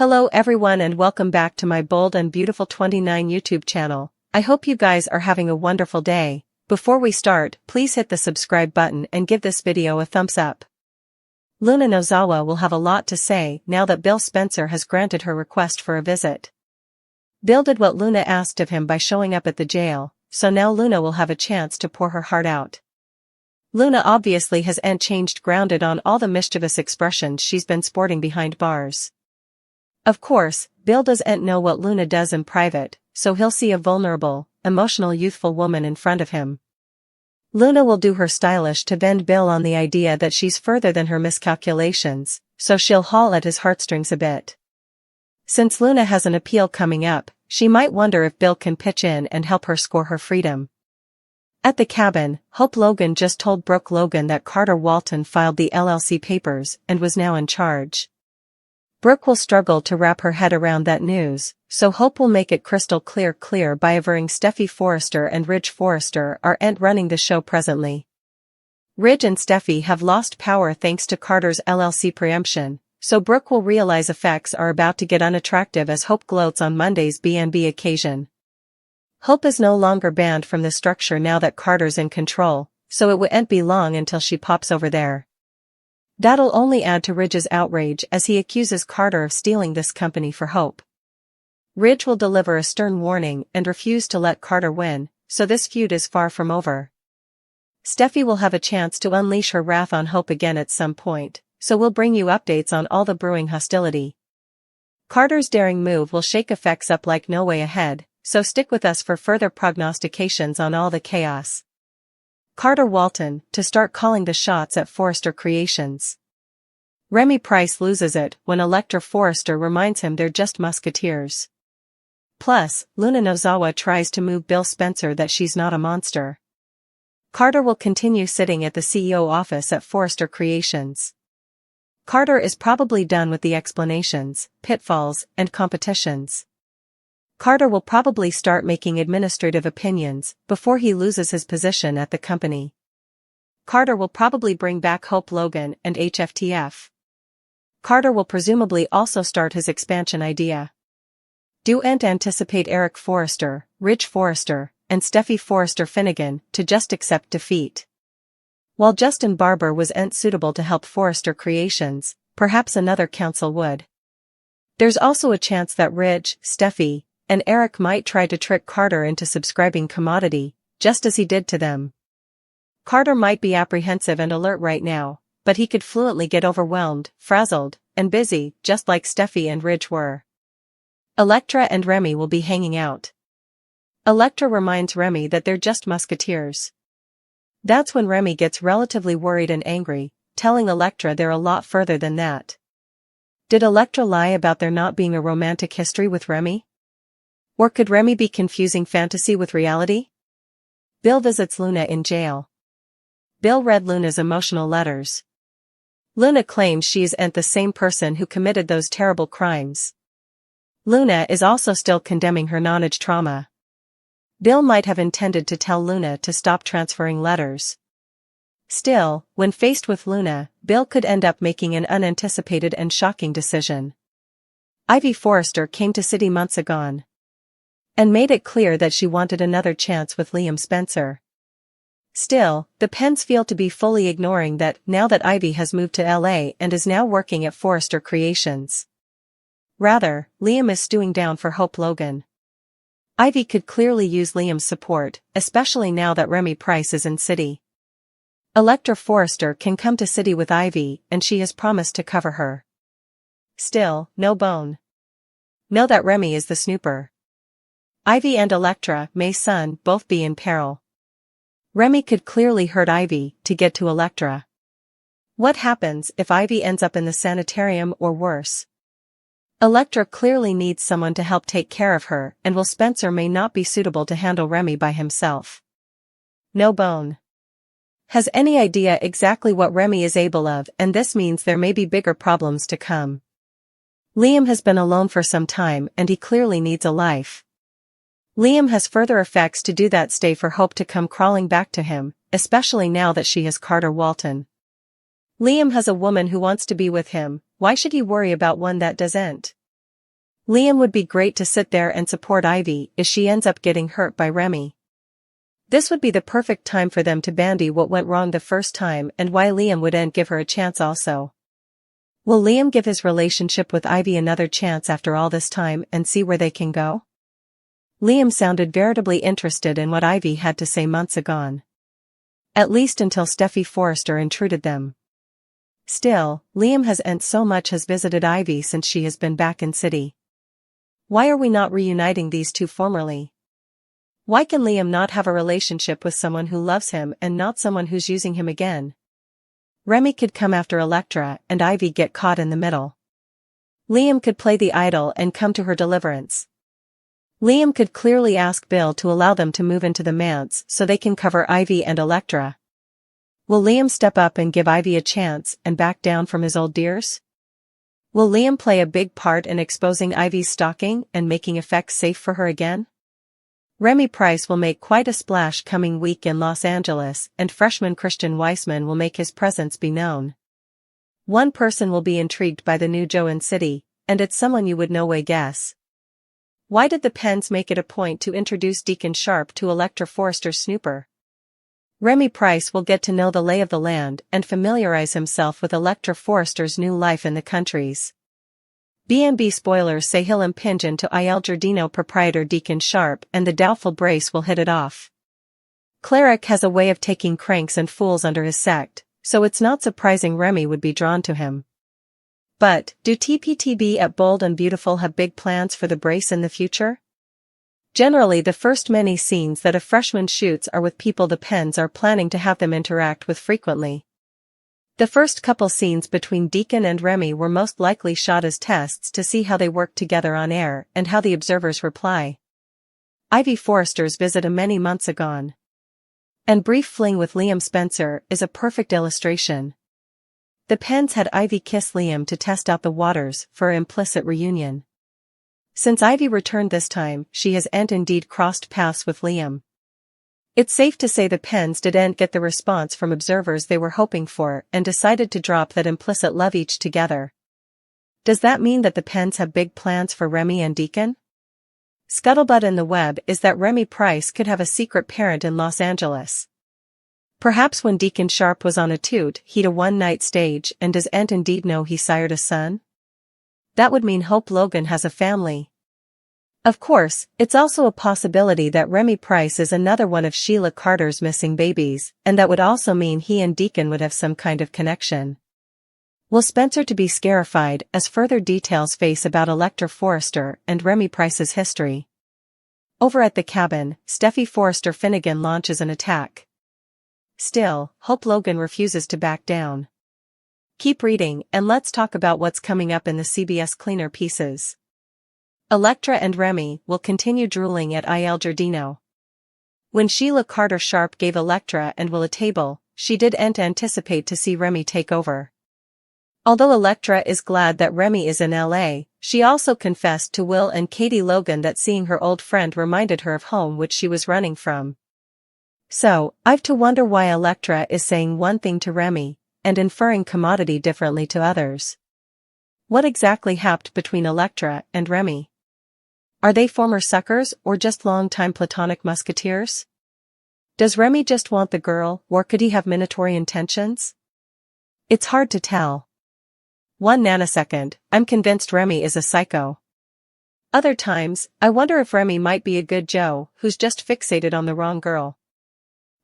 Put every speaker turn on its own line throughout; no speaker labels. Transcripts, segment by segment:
Hello everyone and welcome back to my Bold and Beautiful 29 YouTube channel. I hope you guys are having a wonderful day. Before we start, please hit the subscribe button and give this video a thumbs up. Luna Nozawa will have a lot to say now that Bill Spencer has granted her request for a visit. Bill did what Luna asked of him by showing up at the jail, so now Luna will have a chance to pour her heart out. Luna obviously hasn't changed, grounded on all the mischievous expressions she's been sporting behind bars. Of course, Bill doesn't know what Luna does in private, so he'll see a vulnerable, emotional youthful woman in front of him. Luna will do her stylish to bend Bill on the idea that she's further than her miscalculations, so she'll haul at his heartstrings a bit. Since Luna has an appeal coming up, she might wonder if Bill can pitch in and help her score her freedom. At the cabin, Hope Logan just told Brooke Logan that Carter Walton filed the LLC papers and was now in charge. Brooke will struggle to wrap her head around that news, so Hope will make it crystal clear by averring Steffy Forrester and Ridge Forrester aren't running the show presently. Ridge and Steffy have lost power thanks to Carter's LLC preemption, so Brooke will realize effects are about to get unattractive as Hope gloats on Monday's B&B occasion. Hope is no longer banned from the structure now that Carter's in control, so it wouldn't be long until she pops over there. That'll only add to Ridge's outrage as he accuses Carter of stealing this company for Hope. Ridge will deliver a stern warning and refuse to let Carter win, so this feud is far from over. Steffy will have a chance to unleash her wrath on Hope again at some point, so we'll bring you updates on all the brewing hostility. Carter's daring move will shake effects up like no way ahead, so stick with us for further prognostications on all the chaos. Carter Walton, to start calling the shots at Forrester Creations. Remy Price loses it when Electra Forrester reminds him they're just musketeers. Plus, Luna Nozawa tries to move Bill Spencer that she's not a monster. Carter will continue sitting at the CEO office at Forrester Creations. Carter is probably done with the explanations, pitfalls, and competitions. Carter will probably start making administrative opinions before he loses his position at the company. Carter will probably bring back Hope Logan and HFTF. Carter will presumably also start his expansion idea. Don't anticipate Eric Forrester, Ridge Forrester, and Steffy Forrester Finnegan to just accept defeat. While Justin Barber wasn't suitable to help Forrester Creations, perhaps another counsel would. There's also a chance that Ridge, Steffy, and Eric might try to trick Carter into subscribing Commodity, just as he did to them. Carter might be apprehensive and alert right now, but he could fluently get overwhelmed, frazzled, and busy, just like Steffy and Ridge were. Electra and Remy will be hanging out. Electra reminds Remy that they're just musketeers. That's when Remy gets relatively worried and angry, telling Electra they're a lot further than that. Did Electra lie about there not being a romantic history with Remy? Or could Remy be confusing fantasy with reality? Bill visits Luna in jail. Bill read Luna's emotional letters. Luna claims she isn't the same person who committed those terrible crimes. Luna is also still condemning her nonage trauma. Bill might have intended to tell Luna to stop transferring letters. Still, when faced with Luna, Bill could end up making an unanticipated and shocking decision. Ivy Forrester came to city months ago and made it clear that she wanted another chance with Liam Spencer. Still, the Penns feel to be fully ignoring that now that Ivy has moved to LA and is now working at Forrester Creations. Rather, Liam is stewing down for Hope Logan. Ivy could clearly use Liam's support, especially now that Remy Price is in city. Electra Forrester can come to city with Ivy and she has promised to cover her. Still, no bone. Know that Remy is the snooper. Ivy and Electra may soon both be in peril. Remy could clearly hurt Ivy to get to Electra. What happens if Ivy ends up in the sanitarium or worse? Electra clearly needs someone to help take care of her, and Will Spencer may not be suitable to handle Remy by himself. No bone. Has any idea exactly what Remy is able of, and this means there may be bigger problems to come. Liam has been alone for some time and he clearly needs a life. Liam has further effects to do that stay for Hope to come crawling back to him, especially now that she has Carter Walton. Liam has a woman who wants to be with him, why should he worry about one that doesn't? Liam would be great to sit there and support Ivy if she ends up getting hurt by Remy. This would be the perfect time for them to bandy what went wrong the first time and why Liam wouldn't give her a chance also. Will Liam give his relationship with Ivy another chance after all this time and see where they can go? Liam sounded veritably interested in what Ivy had to say months ago. At least until Steffy Forrester intruded them. Still, Liam has visited Ivy since she has been back in city. Why are we not reuniting these two formally? Why can Liam not have a relationship with someone who loves him and not someone who's using him again? Remy could come after Electra and Ivy get caught in the middle. Liam could play the idol and come to her deliverance. Liam could clearly ask Bill to allow them to move into the manse so they can cover Ivy and Electra. Will Liam step up and give Ivy a chance and back down from his old dears? Will Liam play a big part in exposing Ivy's stalking and making effects safe for her again? Remy Price will make quite a splash coming week in Los Angeles, and freshman Christian Weissman will make his presence be known. One person will be intrigued by the new Joe in city, and it's someone you would no way guess. Why did the Penns make it a point to introduce Deacon Sharp to Electra Forrester's snooper? Remy Price will get to know the lay of the land and familiarize himself with Electra Forrester's new life in the countries. B&B spoilers say he'll impinge into Il Giardino proprietor Deacon Sharp and the doubtful Brace will hit it off. Cleric has a way of taking cranks and fools under his sect, so it's not surprising Remy would be drawn to him. But, do TPTB at Bold and Beautiful have big plans for the Brace in the future? Generally the first many scenes that a freshman shoots are with people the Penns are planning to have them interact with frequently. The first couple scenes between Deacon and Remy were most likely shot as tests to see how they work together on air and how the observers reply. Ivy Forrester's visit many months ago and brief fling with Liam Spencer is a perfect illustration. The Penns had Ivy kiss Liam to test out the waters for implicit reunion. Since Ivy returned this time, she has indeed crossed paths with Liam. It's safe to say the Penns didn't get the response from observers they were hoping for and decided to drop that implicit love each together. Does that mean that the Penns have big plans for Remy and Deacon? Scuttlebutt in the web is that Remy Price could have a secret parent in Los Angeles. Perhaps when Deacon Sharp was on a toot he'd a one-night stage and does indeed know he sired a son? That would mean Hope Logan has a family. Of course, it's also a possibility that Remy Price is another one of Sheila Carter's missing babies, and that would also mean he and Deacon would have some kind of connection. Will Spencer to be scarified as further details face about Electra Forrester and Remy Price's history? Over at the cabin, Steffy Forrester Finnegan launches an attack. Still, Hope Logan refuses to back down. Keep reading and let's talk about what's coming up in the CBS cleaner pieces. Electra and Remy will continue drooling at Il Giardino. When Sheila Carter Sharp gave Electra and Will a table, she didn't anticipate to see Remy take over. Although Electra is glad that Remy is in LA, she also confessed to Will and Katie Logan that seeing her old friend reminded her of home which she was running from. So, I've to wonder why Electra is saying one thing to Remy, and inferring commodity differently to others. What exactly happened between Electra and Remy? Are they former suckers or just long-time platonic musketeers? Does Remy just want the girl, or could he have minatory intentions? It's hard to tell. 1 nanosecond, I'm convinced Remy is a psycho. Other times, I wonder if Remy might be a good Joe who's just fixated on the wrong girl.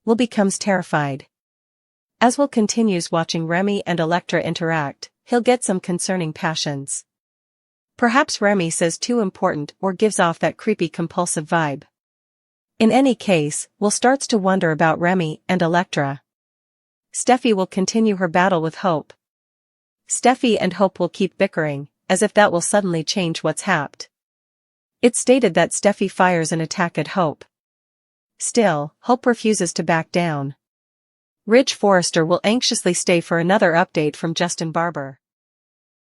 Will becomes terrified. As Will continues watching Remy and Electra interact, he'll get some concerning passions. Perhaps Remy says too important or gives off that creepy compulsive vibe. In any case, Will starts to wonder about Remy and Electra. Steffy will continue her battle with Hope. Steffy and Hope will keep bickering, as if that will suddenly change what's happened. It's stated that Steffy fires an attack at Hope. Still, Hope refuses to back down. Ridge Forrester will anxiously stay for another update from Justin Barber.